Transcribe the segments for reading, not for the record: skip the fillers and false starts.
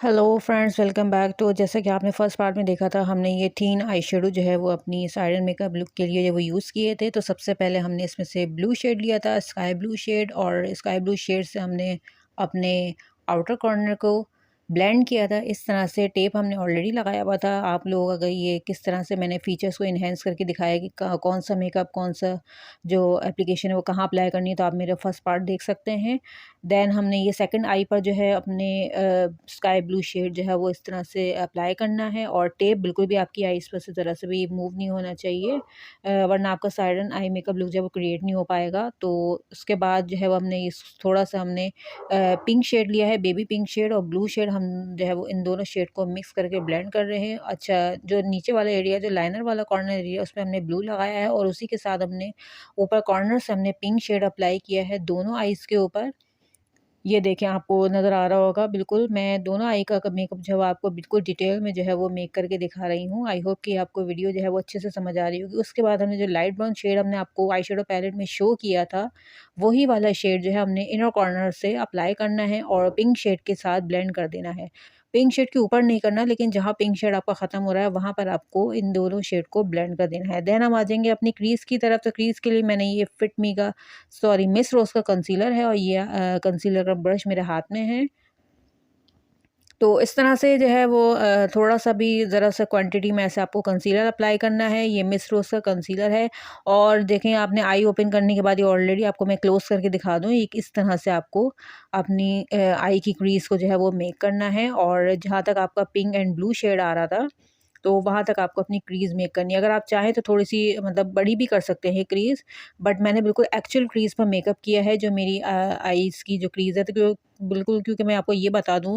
Hello friends, welcome back. तो जैसा कि आपने फर्स्ट पार्ट में देखा था, हमने ये 3 आई शेडो जो है वो अपनी साइडन मेकअप लुक के लिए वो यूज़ किए थे। तो सबसे पहले हमने इसमें से ब्लू शेड लिया था, स्काई ब्लू शेड, और स्काई ब्लू शेड से हमने अपने आउटर कॉर्नर को ब्लेंड किया था। इस तरह से टेप हमने ऑलरेडी लगाया हुआ था। आप लोग अगर ये किस तरह से मैंने फीचर्स को इन्हेंस करके दिखाया कि कौन सा मेकअप, कौन सा जो एप्लीकेशन है वो कहाँ अप्लाई करनी है, तो आप मेरा फर्स्ट पार्ट देख सकते हैं। देन हमने ये सेकंड आई पर जो है अपने स्काई ब्लू शेड जो है वो इस तरह से अप्लाई करना है, और टेप बिल्कुल भी आपकी आईज पर से ज़रा से भी मूव नहीं होना चाहिए, वरना आपका साइडन आई मेकअप लुक जो है वो क्रिएट नहीं हो पाएगा। तो उसके बाद जो है वो हमने इस थोड़ा सा हमने पिंक शेड लिया है, बेबी पिंक शेड, और ब्लू शेड हम जो है वो इन दोनों शेड को मिक्स करके ब्लेंड कर रहे हैं। अच्छा, जो नीचे वाला एरिया, जो लाइनर वाला कॉर्नर एरिया, उसमें हमने ब्लू लगाया है, और उसी के साथ हमने ऊपर कॉर्नर से हमने पिंक शेड अप्लाई किया है दोनों आईज़ के ऊपर। ये देखें, आपको नज़र आ रहा होगा। बिल्कुल मैं दोनों आई का मेकअप जो है आपको बिल्कुल डिटेल में जो है वो मेक करके दिखा रही हूँ। आई होप कि आपको वीडियो जो है वो अच्छे से समझ आ रही होगी। उसके बाद हमने जो लाइट ब्राउन शेड हमने आपको आई शेडो पैलेट में शो किया था, वही वाला शेड जो है हमने इनर कॉर्नर से अप्लाई करना है और पिंक शेड के साथ ब्लेंड कर देना है। पिंक शेड के ऊपर नहीं करना, लेकिन जहाँ पिंक शेड आपका ख़त्म हो रहा है वहाँ पर आपको इन दोनों शेड को ब्लेंड कर देना है। देन हम आ जाएंगे अपनी क्रीज़ की तरफ। तो क्रीज़ के लिए मैंने ये फिट मी का, सॉरी, मिस रोज़ का कंसीलर है, और ये कंसीलर का ब्रश मेरे हाथ में है। तो इस तरह से जो है वो थोड़ा-सा भी ज़रा-सा क्वांटिटी में ऐसे आपको कंसीलर अप्लाई करना है। ये मिस रोज़ का कंसीलर है, और देखें, आपने आई ओपन करने के बाद ये ऑलरेडी आपको मैं क्लोज़ करके दिखा दूँ। ये इस तरह से आपको अपनी आई की क्रीज़ को जो है वो मेक करना है, और जहाँ तक आपका पिंक एंड ब्लू शेड आ रहा था, तो वहाँ तक आपको अपनी क्रीज़ मेक करनी है। अगर आप चाहें तो थोड़ी-सी मतलब बड़ी भी कर सकते हैं क्रीज़, बट मैंने बिल्कुल एक्चुअल क्रीज़ पर मेकअप किया है, जो मेरी आईज़ की जो क्रीज़ है। तो बिल्कुल, क्योंकि मैं आपको ये बता दूँ,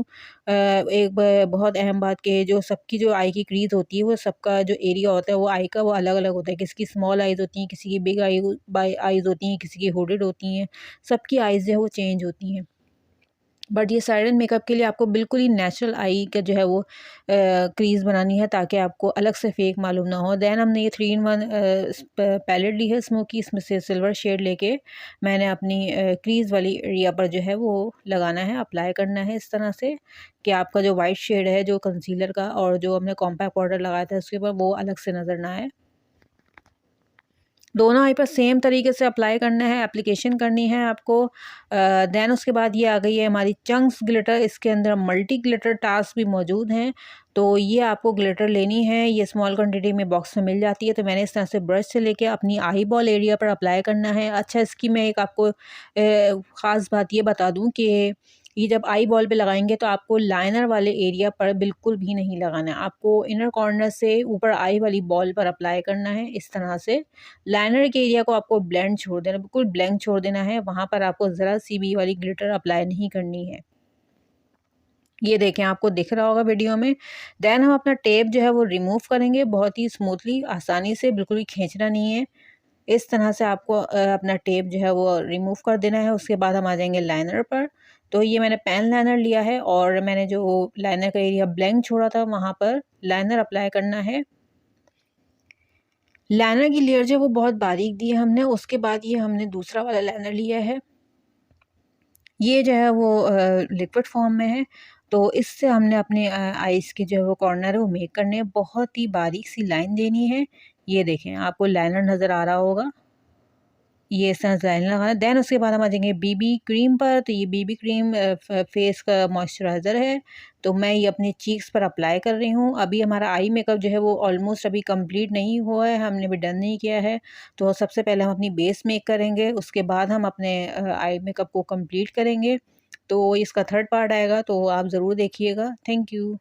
एक बहुत अहम बात कि जो सबकी जो आई की क्रीज़ होती है, वो सबका जो एरिया होता है वो आई का वो अलग-अलग होता है। किसी की स्मॉल आईज़ होती हैं, किसी की बिग आईज़ होती हैं, किसी की हुडेड होती हैं। सबकी आईज़ जो है वो चेंज होती हैं। बट ये साइडन मेकअप के लिए आपको बिल्कुल ही नेचुरल आई का जो है वो क्रीज़ बनानी है, ताकि आपको अलग से फेक मालूम ना हो। देन हमने ये 3 इन 1 पैलेट ली है स्मोकी, इसमें से सिल्वर शेड लेके मैंने अपनी क्रीज़ वाली एरिया पर जो है वो लगाना है, अप्लाई करना है इस तरह से कि आपका जो वाइट शेड है जो कंसीलर का, और जो हमने कॉम्पैक्ट पाउडर लगाया था उसके ऊपर, वो अलग से नज़र ना आए। दोनों आई पर सेम तरीके से अप्लाई करना है, एप्लीकेशन करनी है आपको। देन उसके बाद ये आ गई है हमारी चंक्स ग्लिटर। इसके अंदर मल्टी ग्लिटर टास्क भी मौजूद हैं। तो ये आपको ग्लिटर लेनी है, ये स्मॉल क्वांटिटी में बॉक्स में मिल जाती है। तो मैंने इस तरह से ब्रश से लेके अपनी आई बॉल एरिया पर अप्लाई करना है। अच्छा, इसकी मैं एक आपको ख़ास बात ये बता दूँ कि ये जब आई बॉल पे लगाएंगे तो आपको लाइनर वाले एरिया पर बिल्कुल भी नहीं लगाना है। आपको इनर कॉर्नर से ऊपर आई वाली बॉल पर अप्लाई करना है इस तरह से। लाइनर के एरिया को आपको ब्लैंक छोड़ देना, बिल्कुल ब्लैंक छोड़ देना है। वहाँ पर आपको ज़रा सी भी वाली ग्लिटर अप्लाई नहीं करनी है। ये देखें, आपको दिख रहा होगा वीडियो में। देन हम अपना टेप जो है वो रिमूव करेंगे बहुत ही स्मूथली, आसानी से, बिल्कुल भी खींचना नहीं है। इस तरह से आपको अपना टेप जो है वो रिमूव कर देना है। उसके बाद हम आ जाएंगे लाइनर पर। तो ये मैंने पेन लाइनर लिया है, और मैंने जो लाइनर का एरिया ब्लैंक छोड़ा था वहाँ पर लाइनर अप्लाई करना है। लाइनर की लेयर जो है वो बहुत बारीक दी है हमने। उसके बाद ये हमने दूसरा वाला लाइनर लिया है। ये जो है वो लिक्विड फॉर्म में है। तो इससे हमने अपने आइज़ के जो है वो कॉर्नर है वो मेक करने हैं। बहुत ही बारीक सी लाइन देनी है। ये देखें, आपको लाइनर नज़र आ रहा होगा। ये सनस्क्रीन लगाना। देन उसके बाद हम आ जाएंगे बीबी क्रीम पर। तो ये बीबी क्रीम फेस का मॉइस्चराइज़र है। तो मैं ये अपने चीक्स पर अप्लाई कर रही हूँ। अभी हमारा आई मेकअप जो है वो ऑलमोस्ट अभी कंप्लीट नहीं हुआ है, हमने भी डन नहीं किया है। तो सबसे पहले हम अपनी बेस मेक करेंगे, उसके बाद हम अपने आई मेकअप को कंप्लीट करेंगे। तो इसका थर्ड पार्ट आएगा, तो आप ज़रूर देखिएगा। Thank you.